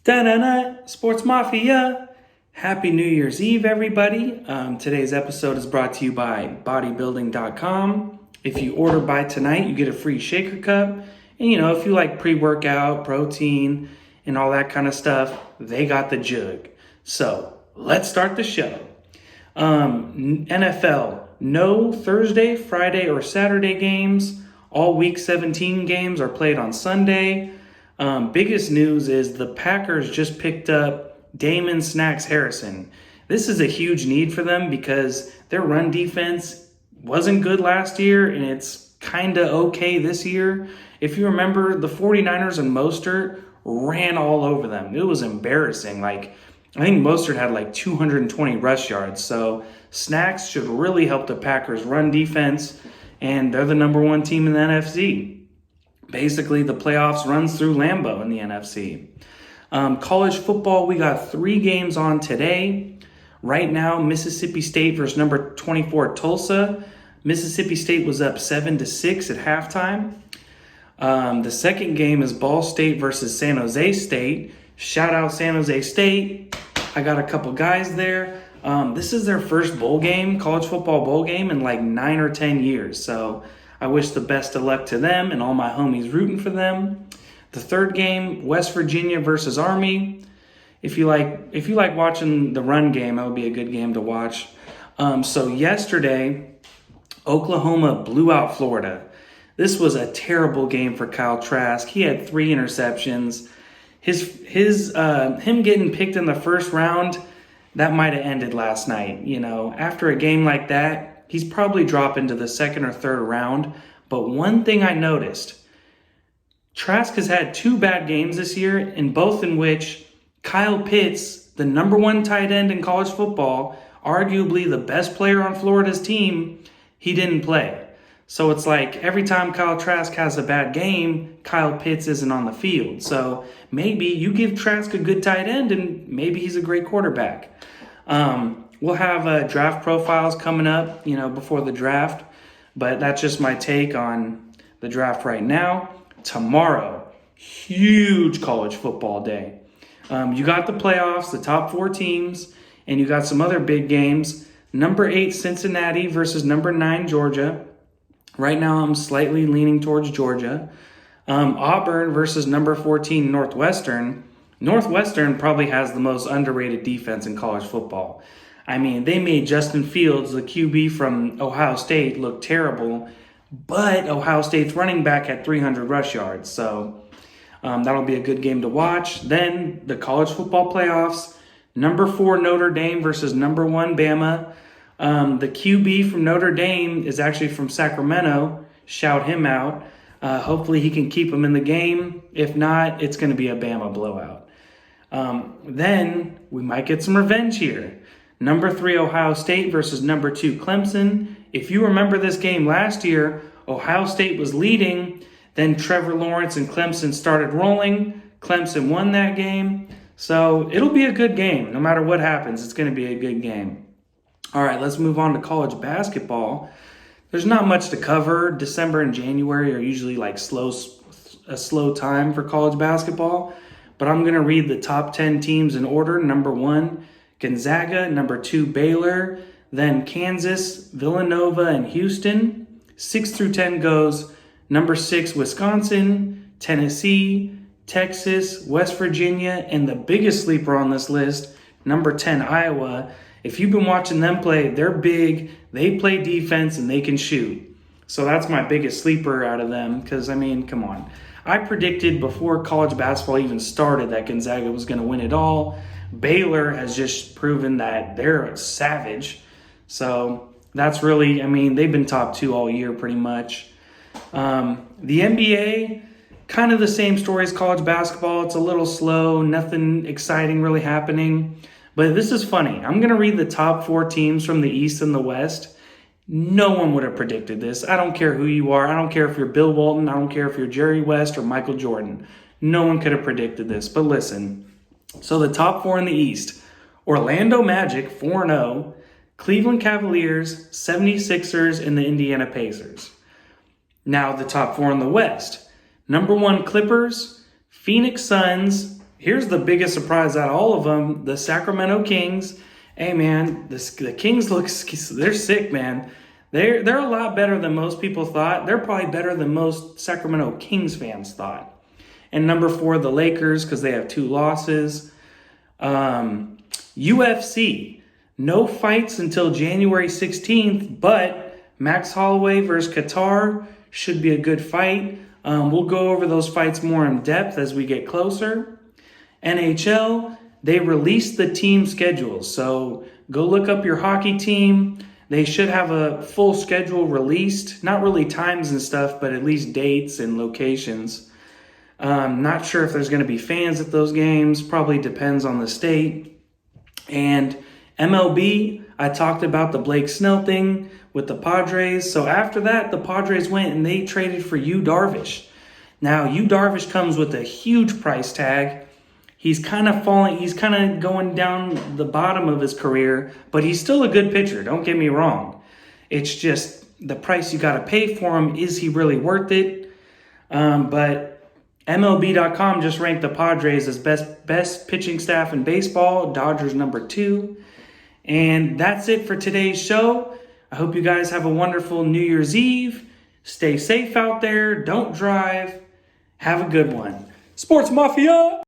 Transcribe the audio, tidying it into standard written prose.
Da-na-na, Sports Mafia. Happy New Year's Eve, everybody. Today's episode is brought to you by bodybuilding.com. If you order by tonight, you get a free shaker cup. And if you like pre-workout, protein, and all that kind of stuff, they got the jug. So let's start the show. NFL, no Thursday, Friday, or Saturday games. All Week 17 games are played on Sunday. Biggest news is the Packers just picked up Damon Snacks Harrison. This is a huge need for them because their run defense wasn't good last year and it's kind of okay this year. If you remember, the 49ers and Mostert ran all over them. It was embarrassing. I think Mostert had 220 rush yards. So Snacks should really help the Packers run defense, and they're the number one team in the NFC. Basically, the playoffs runs through Lambeau in the NFC. College football, we got 3 games on today. Right now, Mississippi State versus number 24 Tulsa. Mississippi State was up 7-6 at halftime. The second game is Ball State versus San Jose State. Shout out San Jose State. I got a couple guys there. This is their first bowl game, college football bowl game, in 9 or 10 years. So I wish the best of luck to them and all my homies rooting for them. The third game, West Virginia versus Army. If you like watching the run game, that would be a good game to watch. So yesterday, Oklahoma blew out Florida. This was a terrible game for Kyle Trask. He had 3 interceptions. Him getting picked in the first round, that might have ended last night. After a game like that, he's probably dropping to the second or third round. But one thing I noticed, Trask has had 2 bad games this year, and both in which Kyle Pitts, the number 1 tight end in college football, arguably the best player on Florida's team, he didn't play. So it's every time Kyle Trask has a bad game, Kyle Pitts isn't on the field. So maybe you give Trask a good tight end and maybe he's a great quarterback. We'll have draft profiles coming up, before the draft. But that's just my take on the draft right now. Tomorrow, huge college football day. You got the playoffs, the top 4 teams, and you got some other big games. Number 8 Cincinnati versus number 9 Georgia. Right now, I'm slightly leaning towards Georgia. Auburn versus number 14 Northwestern. Northwestern probably has the most underrated defense in college football. I mean, they made Justin Fields, the QB from Ohio State, look terrible, but Ohio State's running back had 300 rush yards, so that'll be a good game to watch. Then the college football playoffs, number 4 Notre Dame versus number 1 Bama. The QB from Notre Dame is actually from Sacramento. Shout him out. Hopefully he can keep him in the game. If not, it's going to be a Bama blowout. Then we might get some revenge here. Number 3 Ohio State versus number 2 Clemson. If you remember this game last year, Ohio State was leading. Then Trevor Lawrence and Clemson started rolling. Clemson won that game. So it'll be a good game. No matter what happens, it's going to be a good game. All right, let's move on to college basketball. There's not much to cover. December and January are usually a slow time for college basketball. But I'm going to read the top 10 teams in order. Number 1, Gonzaga. Number 2, Baylor. Then Kansas, Villanova, and Houston. 6 through 10 goes number 6, Wisconsin, Tennessee, Texas, West Virginia, and the biggest sleeper on this list, number 10, Iowa. If you've been watching them play, they're big, they play defense, and they can shoot. So that's my biggest sleeper out of them because, come on. I predicted before college basketball even started that Gonzaga was going to win it all. Baylor has just proven that they're a savage. So that's really, they've been top 2 all year pretty much. The NBA, kind of the same story as college basketball. It's a little slow, nothing exciting really happening. But this is funny. I'm going to read the top 4 teams from the East and the West. No one would have predicted this. I don't care who you are. I don't care if you're Bill Walton. I don't care if you're Jerry West or Michael Jordan. No one could have predicted this. But listen. So the top 4 in the East. Orlando Magic, 4-0. Cleveland Cavaliers, 76ers, and the Indiana Pacers. Now the top 4 in the West. Number 1, Clippers. Phoenix Suns, here's the biggest surprise out of all of them, the Sacramento Kings. Hey, man, the Kings they're sick, man. They're a lot better than most people thought. They're probably better than most Sacramento Kings fans thought. And number 4, the Lakers, because they have 2 losses. UFC, no fights until January 16th, but Max Holloway versus Kattar should be a good fight. We'll go over those fights more in depth as we get closer. NHL, they released the team schedules, so go look up your hockey team. They should have a full schedule released, not really times and stuff, but at least dates and locations. Not sure if there's going to be fans at those games. Probably depends on the state. And MLB, I talked about the Blake Snell thing with the Padres. So after that, the Padres went and they traded for Yu Darvish. Now, Yu Darvish comes with a huge price tag. He's kind of going down the bottom of his career, but he's still a good pitcher. Don't get me wrong. It's just the price you got to pay for him. Is he really worth it? But MLB.com just ranked the Padres as best pitching staff in baseball. Dodgers number 2. And that's it for today's show. I hope you guys have a wonderful New Year's Eve. Stay safe out there. Don't drive. Have a good one. Sports Mafia!